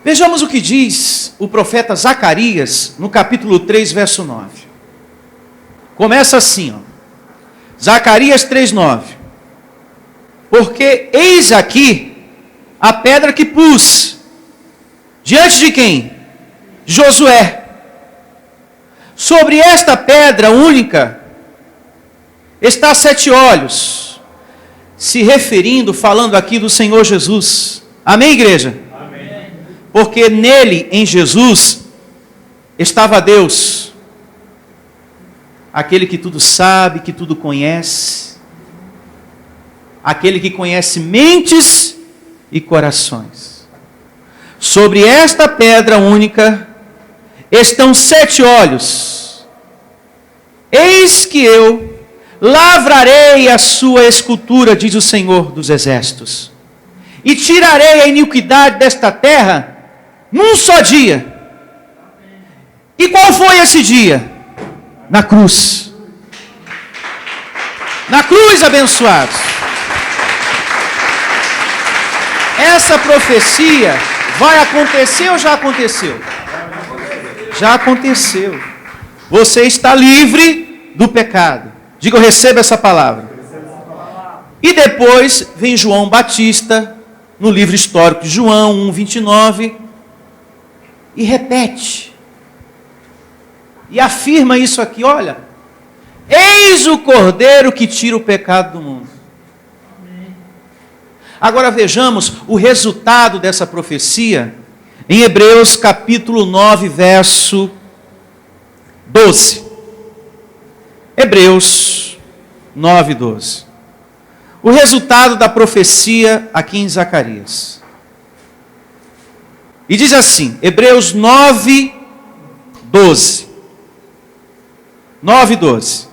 Vejamos o que diz o profeta Zacarias no capítulo 3, verso 9. Começa assim, ó. Zacarias 3, 9. Porque eis aqui a pedra que pus. Diante de quem? Josué. Sobre esta pedra única está 7 olhos. Se referindo, falando aqui do Senhor Jesus. Amém, igreja? Amém. Porque nele, em Jesus, estava Deus. Aquele que tudo sabe, que tudo conhece. Aquele que conhece mentes e corações. Sobre esta pedra única estão 7 olhos. Eis que eu lavrarei a sua escultura, diz o Senhor dos Exércitos, e tirarei a iniquidade desta terra num só dia. E qual foi esse dia? Na cruz. Na cruz, abençoados. Essa profecia vai acontecer ou já aconteceu? Já aconteceu. Você está livre do pecado. Diga, eu recebo essa palavra. E depois vem João Batista, no livro histórico de João 1:29, e repete. E afirma isso aqui, olha. Eis o Cordeiro que tira o pecado do mundo. Agora vejamos o resultado dessa profecia em Hebreus capítulo 9, verso 12. Hebreus 9, 12. O resultado da profecia aqui em Zacarias. E diz assim, Hebreus 9, 12. 9, 12.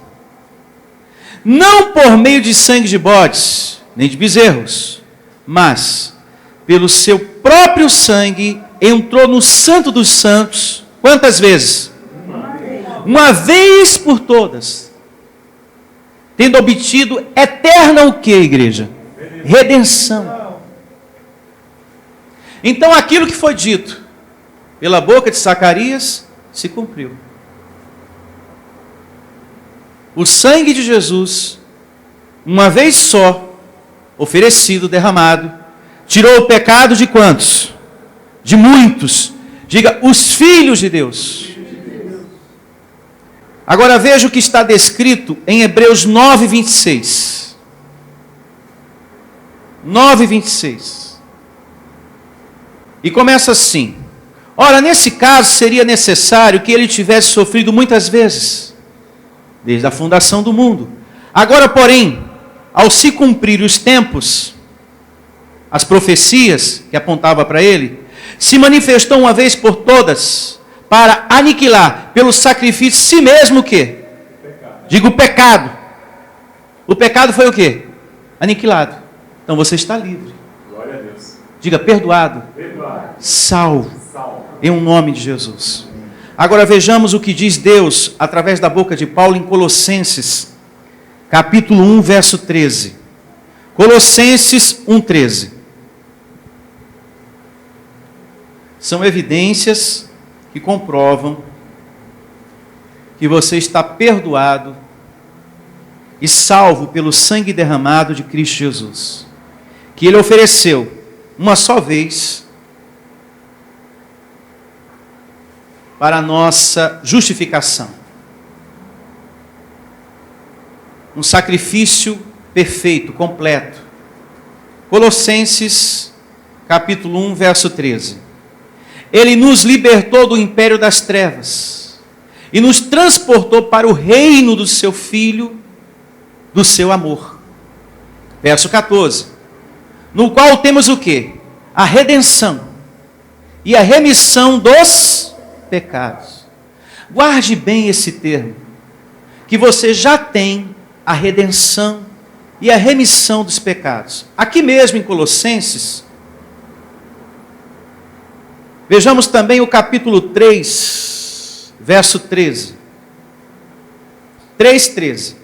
Não por meio de sangue de bodes, nem de bezerros, mas pelo seu próprio sangue entrou no Santo dos Santos. Quantas vezes? Uma vez por todas. Tendo obtido eterna o que, igreja? Redenção. Então aquilo que foi dito pela boca de Zacarias se cumpriu. O sangue de Jesus, uma vez só, oferecido, derramado, tirou o pecado de quantos? De muitos. Diga, os filhos de Deus. Agora veja o que está descrito em Hebreus 9:26. 9:26. E começa assim: ora, nesse caso seria necessário que ele tivesse sofrido muitas vezes, desde a fundação do mundo. Agora, porém, ao se cumprir os tempos, as profecias que apontava para ele, se manifestou uma vez por todas, para aniquilar pelo sacrifício si mesmo o quê? Digo, o pecado. O pecado foi o quê? Aniquilado. Então você está livre. Glória a Deus. Diga, perdoado. Perdoado. Salvo. Salvo. Em um nome de Jesus. Agora vejamos o que diz Deus através da boca de Paulo em Colossenses, capítulo 1, verso 13. Colossenses 1:13. São evidências que comprovam que você está perdoado e salvo pelo sangue derramado de Cristo Jesus, que Ele ofereceu uma só vez para a nossa justificação. Um sacrifício perfeito, completo. Colossenses, capítulo 1, verso 13. Ele nos libertou do império das trevas e nos transportou para o reino do seu Filho, do seu amor. Verso 14. No qual temos o quê? A redenção e a remissão dos pecados. Guarde bem esse termo, que você já tem a redenção e a remissão dos pecados. Aqui mesmo em Colossenses, vejamos também o capítulo 3, verso 13. 3:13.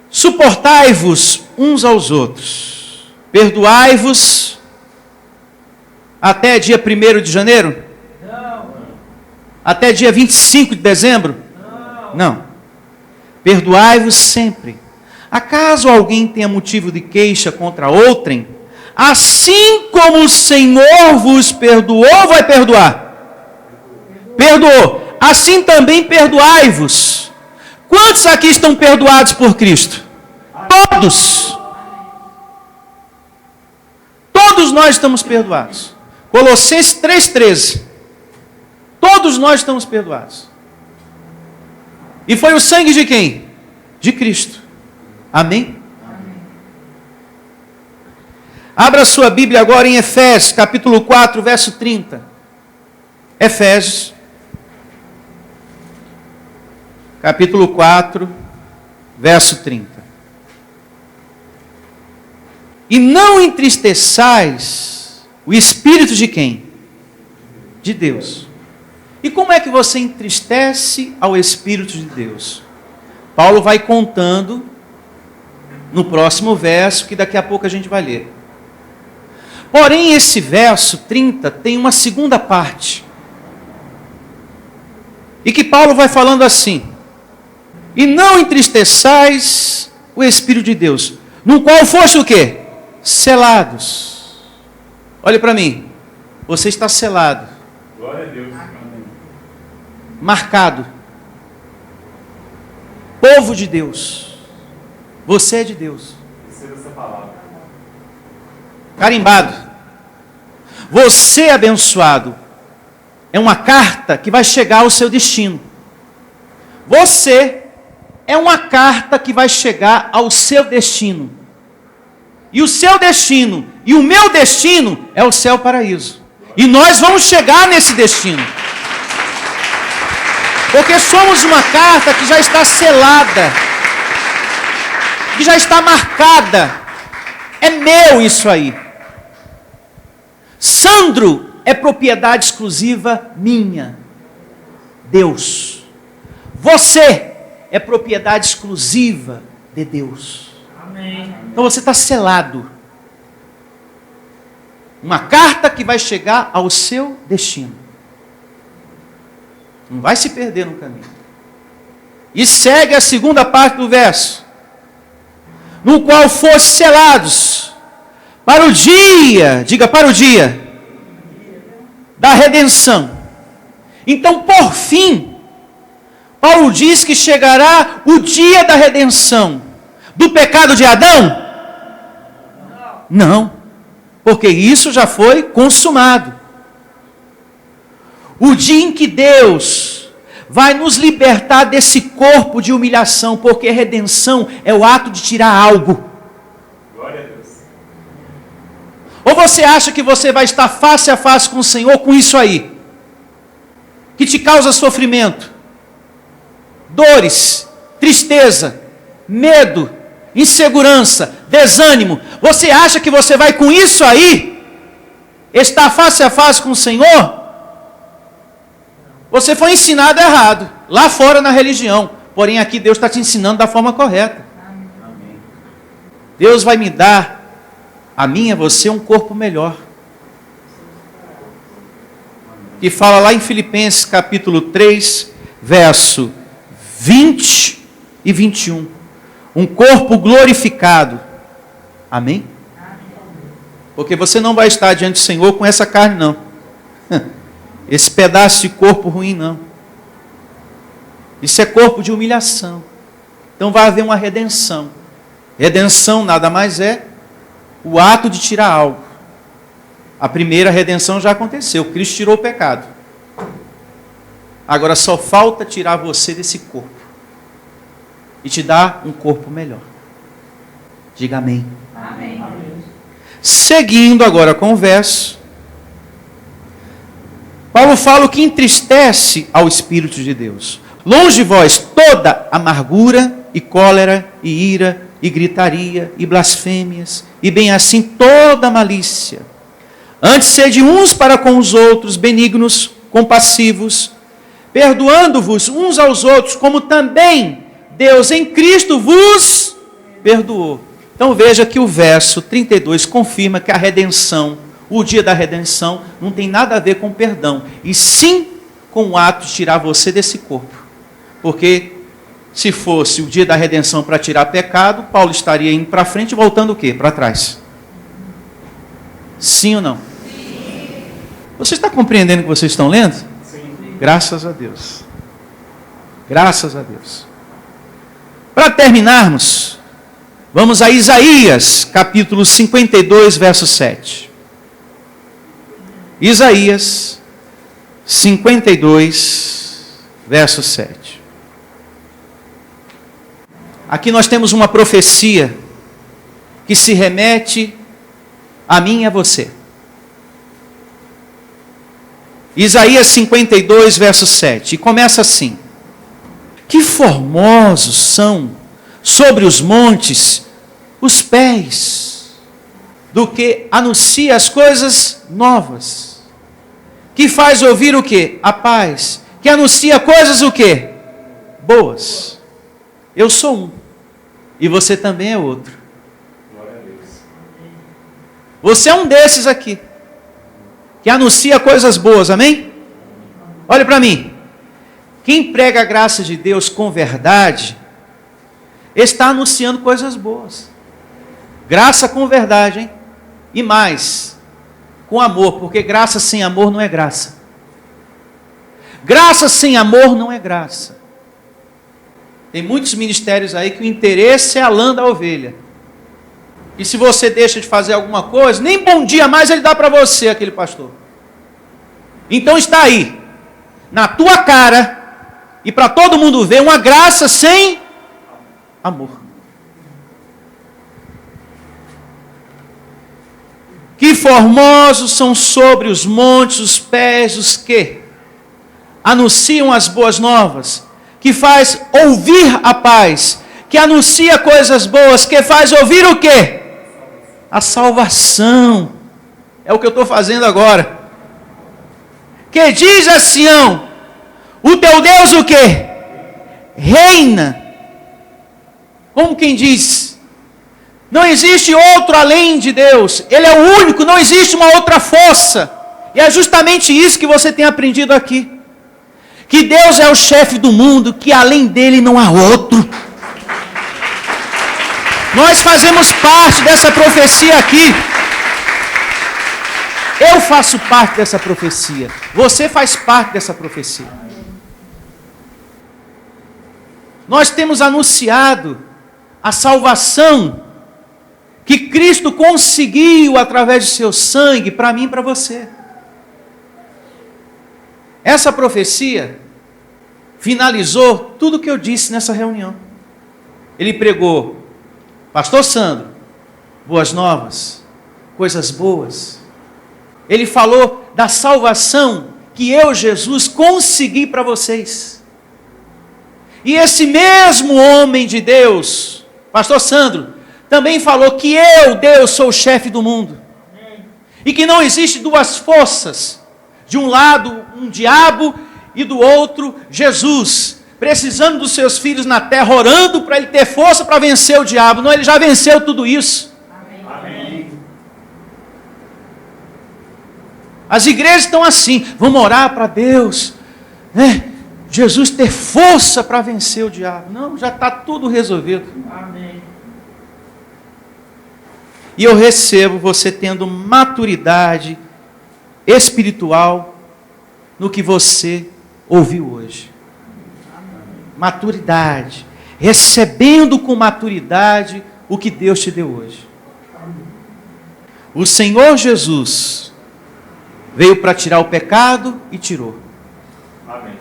Suportai-vos uns aos outros, perdoai-vos até dia 1º de janeiro? Não. Até dia 25 de dezembro? Não. Perdoai-vos sempre. Acaso alguém tenha motivo de queixa contra outrem? Assim como o Senhor vos perdoou, vai perdoar? Perdoou. Assim também perdoai-vos. Quantos aqui estão perdoados por Cristo? Todos. Todos nós estamos perdoados. Colossenses 3:13. Todos nós estamos perdoados. E foi o sangue de quem? De Cristo. Amém? Abra sua Bíblia agora em Efésios, capítulo 4, verso 30. Efésios, capítulo 4, verso 30. E não entristeçais o Espírito de quem? De Deus. E como é que você entristece ao Espírito de Deus? Paulo vai contando no próximo verso, que daqui a pouco a gente vai ler. Porém, esse verso 30 tem uma segunda parte. E que Paulo vai falando assim: e não entristeçais o Espírito de Deus, no qual foste o quê? Selados. Olhe para mim. Você está selado. Glória a Deus. Marcado. Povo de Deus. Você é de Deus. Receba essa palavra. Carimbado. Você é abençoado. É uma carta que vai chegar ao seu destino. Você é uma carta que vai chegar ao seu destino. E o seu destino e o meu destino é o céu paraíso. E nós vamos chegar nesse destino. Porque somos uma carta que já está selada, que já está marcada. É meu isso aí. Sandro é propriedade exclusiva minha. Deus. Você é propriedade exclusiva de Deus. Amém. Então você está selado. Uma carta que vai chegar ao seu destino. Não vai se perder no caminho. E segue a segunda parte do verso. No qual foste selados para o dia, diga para o dia, da redenção. Então, por fim, Paulo diz que chegará o dia da redenção. Do pecado de Adão? Não, porque isso já foi consumado. O dia em que Deus vai nos libertar desse corpo de humilhação, porque redenção é o ato de tirar algo. Glória a Deus. Ou você acha que você vai estar face a face com o Senhor com isso aí, que te causa sofrimento, dores, tristeza, medo, insegurança, desânimo? Você acha que você vai com isso aí estar face a face com o Senhor? Você foi ensinado errado, lá fora na religião. Porém aqui Deus está te ensinando da forma correta. Amém. Deus vai me dar, a mim e a você, um corpo melhor. Que fala lá em Filipenses capítulo 3, verso 20 e 21. Um corpo glorificado. Amém? Porque você não vai estar diante do Senhor com essa carne, não. Esse pedaço de corpo ruim, não. Isso é corpo de humilhação. Então vai haver uma redenção. Redenção nada mais é o ato de tirar algo. A primeira redenção já aconteceu. Cristo tirou o pecado. Agora só falta tirar você desse corpo e te dar um corpo melhor. Diga amém. Amém. Seguindo agora com o verso, Paulo fala o que entristece ao Espírito de Deus. Longe de vós toda amargura e cólera e ira e gritaria e blasfêmias e bem assim toda malícia. Antes sede uns para com os outros benignos, compassivos, perdoando-vos uns aos outros, como também Deus em Cristo vos perdoou. Então veja que o verso 32 confirma que a redenção, o dia da redenção, não tem nada a ver com perdão, e sim com o ato de tirar você desse corpo. Porque se fosse o dia da redenção para tirar pecado, Paulo estaria indo para frente e voltando o quê? Para trás. Sim ou não? Sim. Você está compreendendo o que vocês estão lendo? Sim. Graças a Deus. Graças a Deus. Para terminarmos, vamos a Isaías, capítulo 52, verso 7. Isaías 52, verso 7. Aqui nós temos uma profecia que se remete a mim e a você. Isaías 52, verso 7. E começa assim: que formosos são sobre os montes os pés do que anuncia as coisas novas, que faz ouvir o quê? A paz, que anuncia coisas o quê? Boas. Eu sou um, e você também é outro. Glória a Deus. Você é um desses aqui, que anuncia coisas boas, amém? Olha para mim. Quem prega a graça de Deus com verdade, está anunciando coisas boas. Graça com verdade, hein? E mais, com amor, porque graça sem amor não é graça. Graça sem amor não é graça. Tem muitos ministérios aí que o interesse é a lã da ovelha. E se você deixa de fazer alguma coisa, nem bom dia mais ele dá para você, aquele pastor. Então está aí, na tua cara, e para todo mundo ver, uma graça sem amor. Que formosos são sobre os montes os pés os que anunciam as boas novas, que faz ouvir a paz, que anuncia coisas boas, que faz ouvir o quê? A salvação. É o que eu estou fazendo agora. Que diz a Sião: o teu Deus o quê? Reina. Como quem diz: Não existe outro além de Deus. Ele é o único, não existe uma outra força. E é justamente isso que você tem aprendido aqui. Que Deus é o chefe do mundo, que além dele não há outro. Nós fazemos parte dessa profecia aqui. Eu faço parte dessa profecia. Você faz parte dessa profecia. Nós temos anunciado a salvação que Cristo conseguiu através de seu sangue para mim e para você. Essa profecia finalizou tudo o que eu disse nessa reunião. Ele pregou: Pastor Sandro, boas novas, coisas boas. Ele falou da salvação que eu, Jesus, consegui para vocês. E esse mesmo homem de Deus, Pastor Sandro, também falou que eu, Deus, sou o chefe do mundo. E que não existe duas forças. De um lado, um diabo, e do outro, Jesus. Precisando dos seus filhos na terra, orando para ele ter força para vencer o diabo. Não, ele já venceu tudo isso. Amém. As igrejas estão assim, vamos orar para Deus, né? Jesus ter força para vencer o diabo. Não, já está tudo resolvido. Amém. E eu recebo você tendo maturidade espiritual no que você ouviu hoje. Maturidade. Recebendo com maturidade o que Deus te deu hoje. O Senhor Jesus veio para tirar o pecado e tirou. Amém.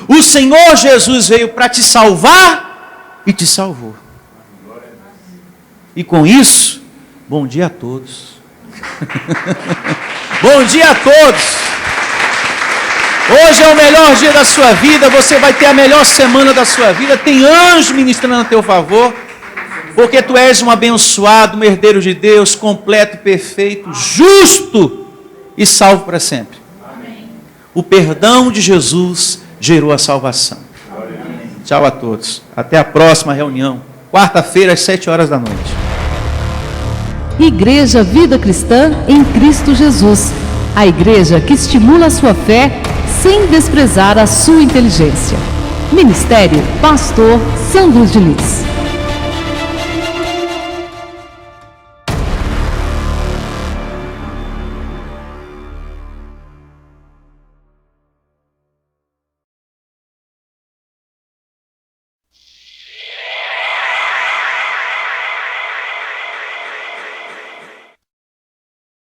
O Senhor Jesus veio para te salvar e te salvou. E com isso, bom dia a todos. Bom dia a todos. Hoje é o melhor dia da sua vida. Você vai ter a melhor semana da sua vida. Tem anjo ministrando a teu favor. Porque tu és um abençoado, um herdeiro de Deus, completo, perfeito, justo e salvo para sempre. Amém. O perdão de Jesus gerou a salvação. Tchau a todos. Até a próxima reunião. Quarta-feira, às 7h da noite. Igreja Vida Cristã em Cristo Jesus. A igreja que estimula a sua fé sem desprezar a sua inteligência. Ministério Pastor Sandro de Lis.